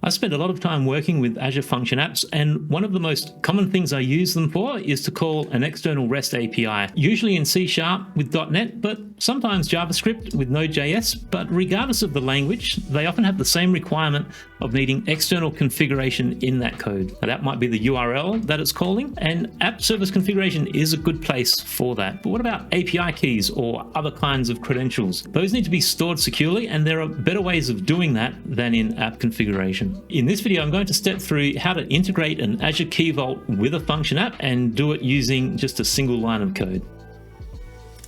I spend a lot of time working with Azure Function Apps, and one of the most common things I use them for is to call an external REST API, usually in C# with .NET, but sometimes JavaScript with Node.js. But regardless of the language, they often have the same requirement of needing external configuration in that code. Now, that might be the URL that it's calling, and app service configuration is a good place for that. But what about API keys or other kinds of credentials? Those need to be stored securely, and there are better ways of doing that than in app configuration. In this video, I'm going to step through how to integrate an Azure Key Vault with a function app and do it using just a single line of code.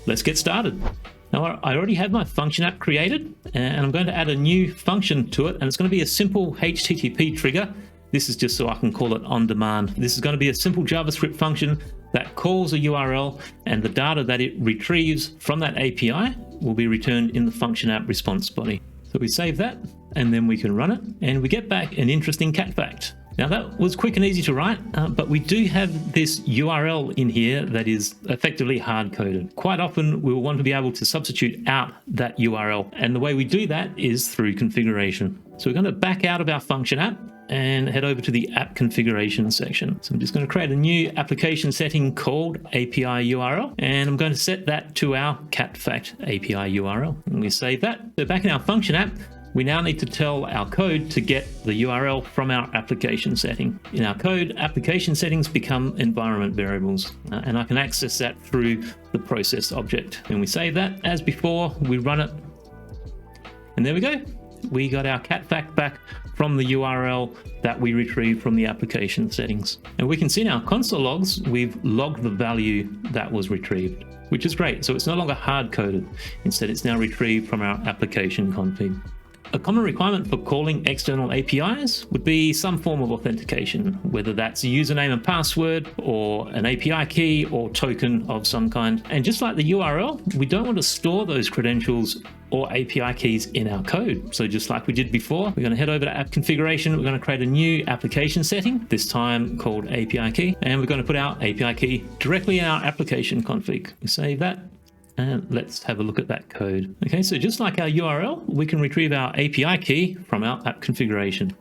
Let's get started. Now, I already have my function app created, and I'm going to add a new function to it, and it's going to be a simple HTTP trigger. This is just so I can call it on demand. This is going to be a simple JavaScript function that calls a URL, and the data that it retrieves from that API will be returned in the function app response body. So we save that, and then we can run it, and we get back an interesting cat fact. Now, that was quick and easy to write, but we do have this URL in here that is effectively hard-coded. Quite often, we will want to be able to substitute out that URL, and the way we do that is through configuration. So we're going to back out of our function app and head over to the app configuration section. So I'm just going to create a new application setting called API URL, and I'm going to set that to our cat fact API URL. And we save that. So back in our function app, we now need to tell our code to get the URL from our application setting. In our code, application settings become environment variables, and I can access that through the process object. And we save that. As before, we run it, and there we go. We got our cat fact back from the URL that we retrieved from the application settings. And we can see in our console logs, we've logged the value that was retrieved, which is great. So it's no longer hard-coded. Instead, it's now retrieved from our application config. A common requirement for calling external APIs would be some form of authentication, whether that's a username and password or an API key or token of some kind. And just like the URL, we don't want to store those credentials or API keys in our code. So just like we did before, we're going to head over to app configuration. We're going to create a new application setting, this time called API key, and we're going to put our API key directly in our application config. We save that. And let's have a look at that code. Okay, so just like our URL, we can retrieve our API key from our app configuration.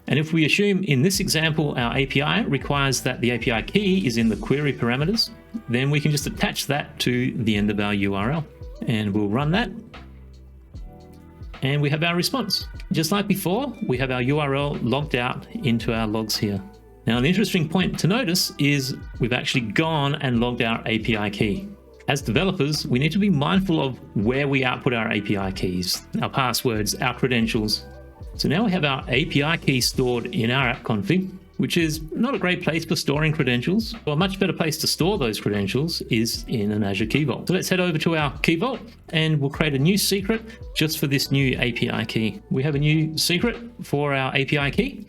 And if we assume in this example, our API requires that the API key is in the query parameters, then we can just attach that to the end of our URL. And we'll run that. And we have our response. Just like before, we have our URL logged out into our logs here. Now, an interesting point to notice is we've actually gone and logged our API key. As developers, we need to be mindful of where we output our API keys, our passwords, our credentials. So now we have our API key stored in our app config, which is not a great place for storing credentials. Well, a much better place to store those credentials is in an Azure Key Vault. So let's head over to our Key Vault, and we'll create a new secret just for this new API key. We have a new secret for our API key.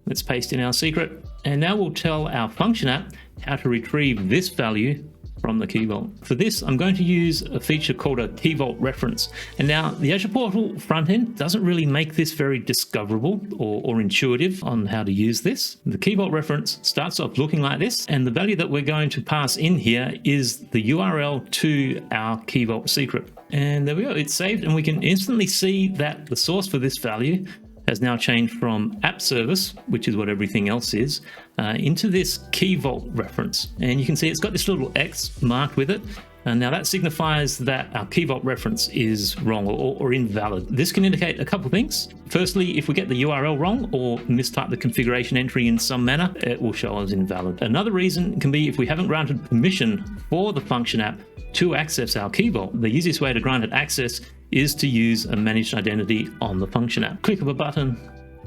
Let's paste in our secret, and now we'll tell our function app how to retrieve this value from the Key Vault. For this, I'm going to use a feature called a Key Vault reference. And now the Azure Portal front end doesn't really make this very discoverable or intuitive on how to use this. The Key Vault reference starts off looking like this, and the value that we're going to pass in here is the URL to our Key Vault secret. And there we go, it's saved, and we can instantly see that the source for this value has now changed from app service, which is what everything else is, into this Key Vault reference. And you can see it's got this little X marked with it. And now that signifies that our Key Vault reference is wrong or invalid. This can indicate a couple of things. Firstly, if we get the URL wrong or mistype the configuration entry in some manner, it will show as invalid. Another reason can be if we haven't granted permission for the function app to access our Key Vault. The easiest way to grant it access is to use a managed identity on the function app. Click of a button,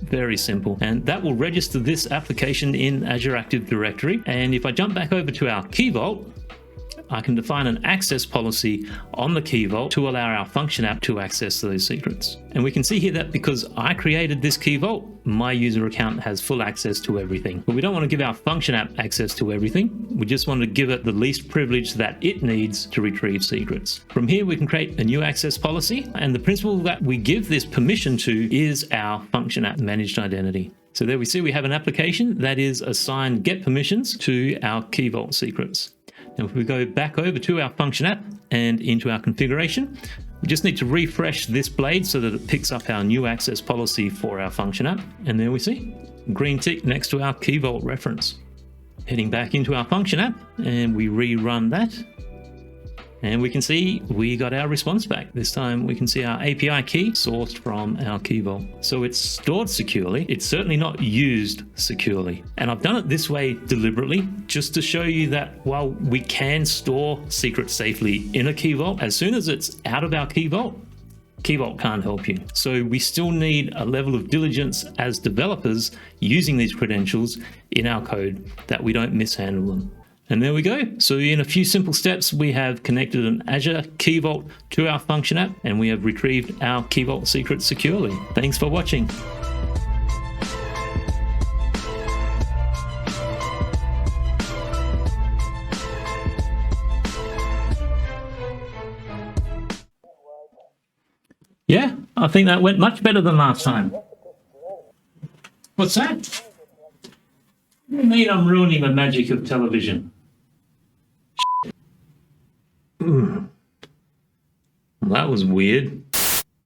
very simple. And that will register this application in Azure Active Directory. And if I jump back over to our Key Vault, I can define an access policy on the Key Vault to allow our function app to access those secrets. And we can see here that because I created this Key Vault, my user account has full access to everything. But we don't want to give our function app access to everything. We just want to give it the least privilege that it needs to retrieve secrets. From here, we can create a new access policy. And the principal that we give this permission to is our function app managed identity. So there we see we have an application that is assigned get permissions to our Key Vault secrets. Now, if we go back over to our function app and into our configuration, We just need to refresh this blade so that it picks up our new access policy for our function app. And there we see green tick next to our Key Vault reference. Heading back into our function app, and we rerun that. And we can see we got our response back. This time we can see our API key sourced from our Key Vault. So it's stored securely. It's certainly not used securely. And I've done it this way deliberately, just to show you that while we can store secrets safely in a Key Vault, as soon as it's out of our Key Vault can't help you. So we still need a level of diligence as developers using these credentials in our code that we don't mishandle them. And there we go. So in a few simple steps, we have connected an Azure Key Vault to our function app, and we have retrieved our Key Vault secrets securely. Thanks for watching. Yeah, I think that went much better than last time. What's that? What do you mean I'm ruining the magic of television? That was weird.